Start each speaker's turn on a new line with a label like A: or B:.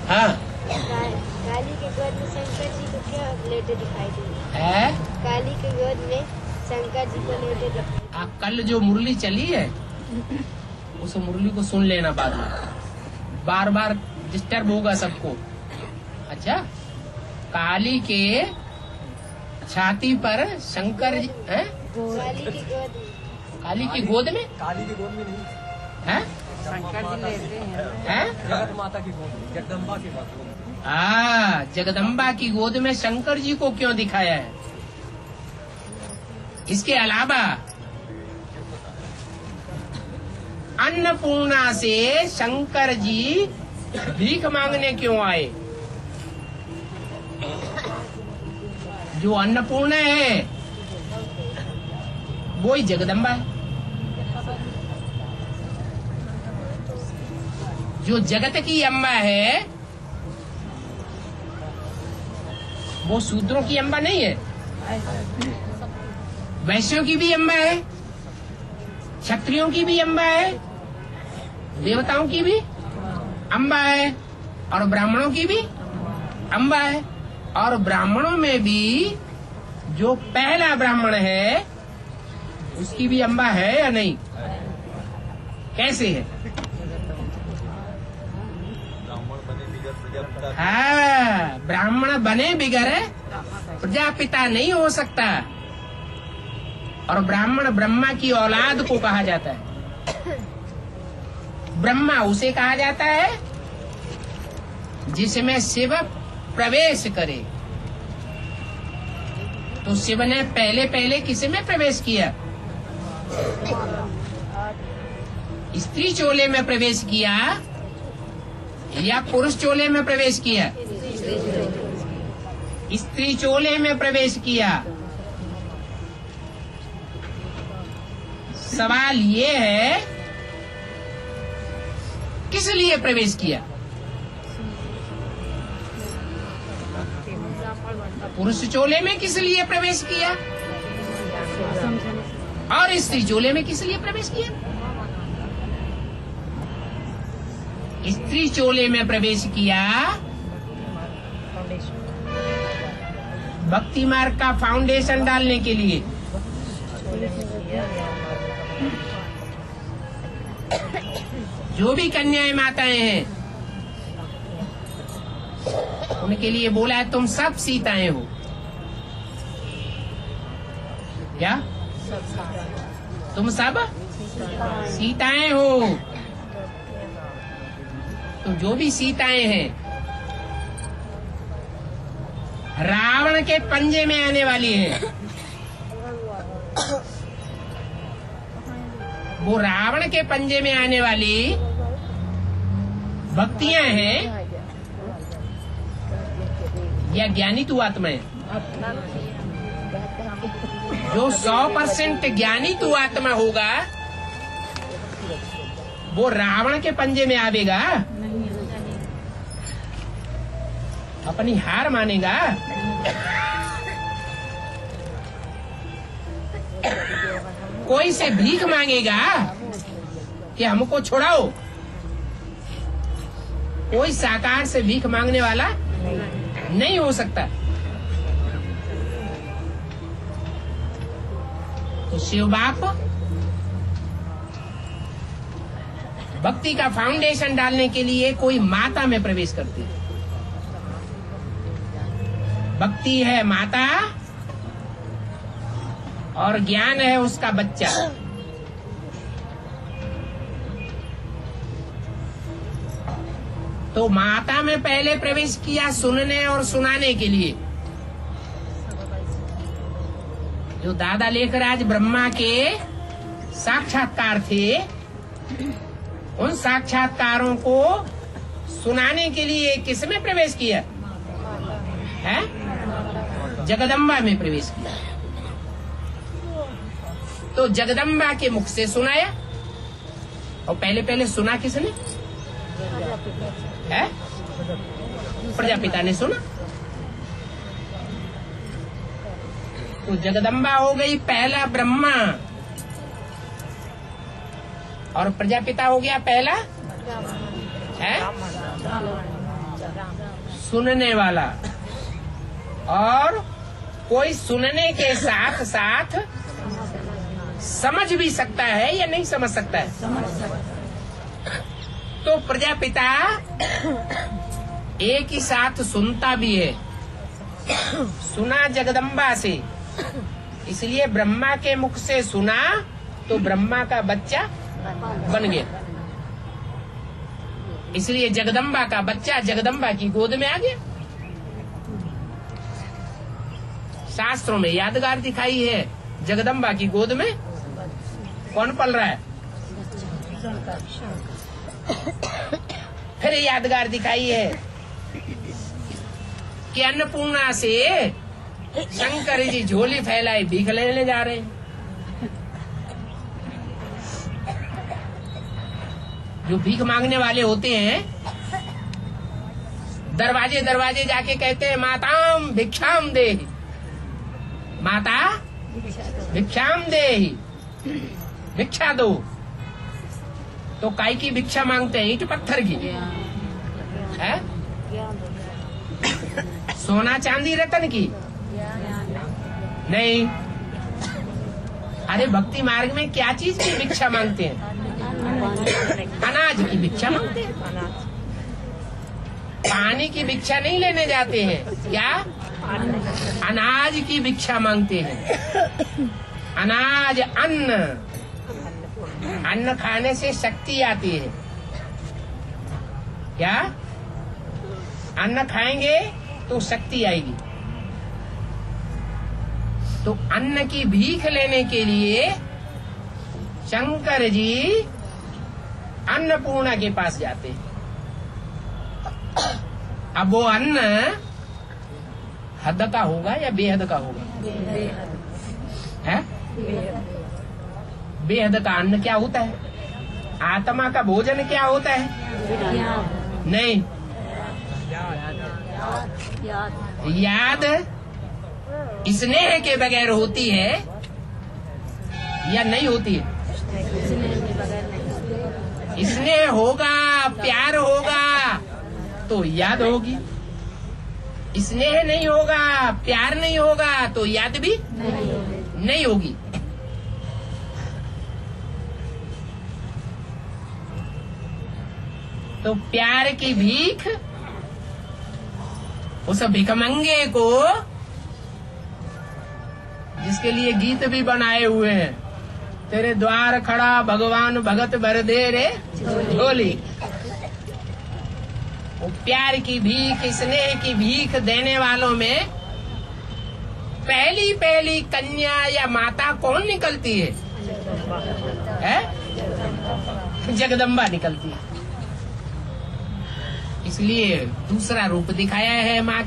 A: हाँ
B: काली के गोद में शंकर जी को क्या लेटे दिखाई दिए?
A: है।
B: काली के गोद में शंकर जी को लेटे दिखाई।
A: आप कल जो मुरली चली है उस मुरली को सुन लेना बाद में, बार बार डिस्टर्ब होगा सबको। अच्छा, काली के छाती पर शंकर जी है?
B: काली की गोद में।
A: काली की गोद में?
C: काली की गोद में नहीं
A: है?
D: शंकर जी लेते हैं।
A: है?
C: जगत माता की गोद में, जगदम्बा की गोद में।
A: जगदम्बा की गोद में शंकर जी को क्यों दिखाया है? इसके अलावा अन्नपूर्णा से शंकर जी भीख मांगने क्यों आए? जो अन्नपूर्णा है वो ही जगदम्बा है। जो जगत की अम्बा है वो शूद्रों की अम्बा नहीं है, वैश्यों की भी अम्बा है, क्षत्रियों की भी अम्बा है, देवताओं की भी अम्बा है और ब्राह्मणों की भी अम्बा है। और ब्राह्मणों में भी जो पहला ब्राह्मण है उसकी भी अम्बा है या नहीं? कैसे है? हाँ, ब्राह्मण बने बिगर प्रजापिता नहीं हो सकता। और ब्राह्मण ब्रह्मा की औलाद को कहा जाता है। ब्रह्मा उसे कहा जाता है जिसमें शिव प्रवेश करे। तो शिव ने पहले पहले किस में प्रवेश किया? स्त्री चोले में प्रवेश किया या पुरुष चोले में प्रवेश किया? स्त्री चोले में प्रवेश किया। सवाल ये है किस लिए प्रवेश किया? पुरुष चोले में किस लिए प्रवेश किया और स्त्री चोले में किस लिए प्रवेश किया? स्त्री चोले में प्रवेश किया भक्ति मार्ग का फाउंडेशन डालने के लिए। जो भी कन्याएं माताएं हैं उनके लिए बोला है तुम सब सीताएं हो। क्या तुम सब सीताएं हो? तो जो भी सीताएं हैं रावण के पंजे में आने वाली हैं। वो रावण के पंजे में आने वाली भक्तियां हैं या ज्ञानी तू आत्मा है? जो 100% ज्ञानी तू आत्मा होगा वो रावण के पंजे में आवेगा? अपनी हार मानेगा? कोई से भीख मांगेगा कि हमको छुड़ाओ? कोई साकार से भीख मांगने वाला नहीं हो सकता। तो शिव बाप भक्ति का फाउंडेशन डालने के लिए कोई माता में प्रवेश करती है। भक्ति है माता और ज्ञान है उसका बच्चा। तो माता में पहले प्रवेश किया सुनने और सुनाने के लिए। जो दादा लेखराज ब्रह्मा के साक्षात्कार थे उन साक्षात्कारों को सुनाने के लिए किसमें प्रवेश किया है? जगदम्बा में प्रवेश किया। तो जगदम्बा के मुख से सुनाया। और पहले पहले सुना किसने है? प्रजापिता ने सुना। तो जगदम्बा हो गई पहला ब्रह्मा और प्रजापिता हो गया पहला है सुनने वाला, और कोई सुनने के साथ साथ समझ भी सकता है या नहीं समझ सकता है। तो प्रजापिता एक ही साथ सुनता भी है। सुना जगदम्बा से, इसलिए ब्रह्मा के मुख से सुना तो ब्रह्मा का बच्चा बन गया। इसलिए जगदम्बा का बच्चा जगदम्बा की गोद में आ गया। शास्त्रों में यादगार दिखाई है, जगदम्बा की गोद में कौन पल रहा है। फिर यादगार दिखाई है कि अन्नपूर्णा से शंकर जी झोली फैलाए भीख लेने जा रहे हैं। जो भीख मांगने वाले होते हैं, दरवाजे दरवाजे जाके कहते हैं माताम भिक्षाम दे, माता भिक्षाम दे, भिक्षा दो। तो काय की भिक्षा मांगते हैं? ईंट पत्थर की है, सोना चांदी रतन की नहीं। अरे भक्ति मार्ग में क्या चीज की भिक्षा मांगते हैं? अनाज की भिक्षा मांगते हैं। पानी की भिक्षा नहीं लेने जाते हैं, क्या अनाज की भिक्षा मांगते हैं। अनाज, अन्न, अन्न खाने से शक्ति आती है। क्या अन्न खाएंगे तो शक्ति आएगी। तो अन्न की भीख लेने के लिए शंकर जी अन्नपूर्णा के पास जाते हैं। अब वो अन्न हद का होगा या बेहद का होगा? है बेहद का अन्न क्या होता है? आत्मा का भोजन क्या होता है? नहीं, याद स्नेह के बगैर होती है या नहीं होती है? स्नेह होगा, प्यार होगा तो याद होगी। स्नेह नहीं होगा, प्यार नहीं होगा तो याद भी नहीं होगी। तो प्यार की भीख उस भिखमंगे को, जिसके लिए गीत भी बनाए हुए हैं, तेरे द्वार खड़ा भगवान भगत भर दे रे झोली। वो प्यार की भीख, स्नेह की भीख देने वालों में पहली पहली कन्या या माता कौन निकलती है? जगदम्बा निकलती है। इसलिए दूसरा रूप दिखाया है माँ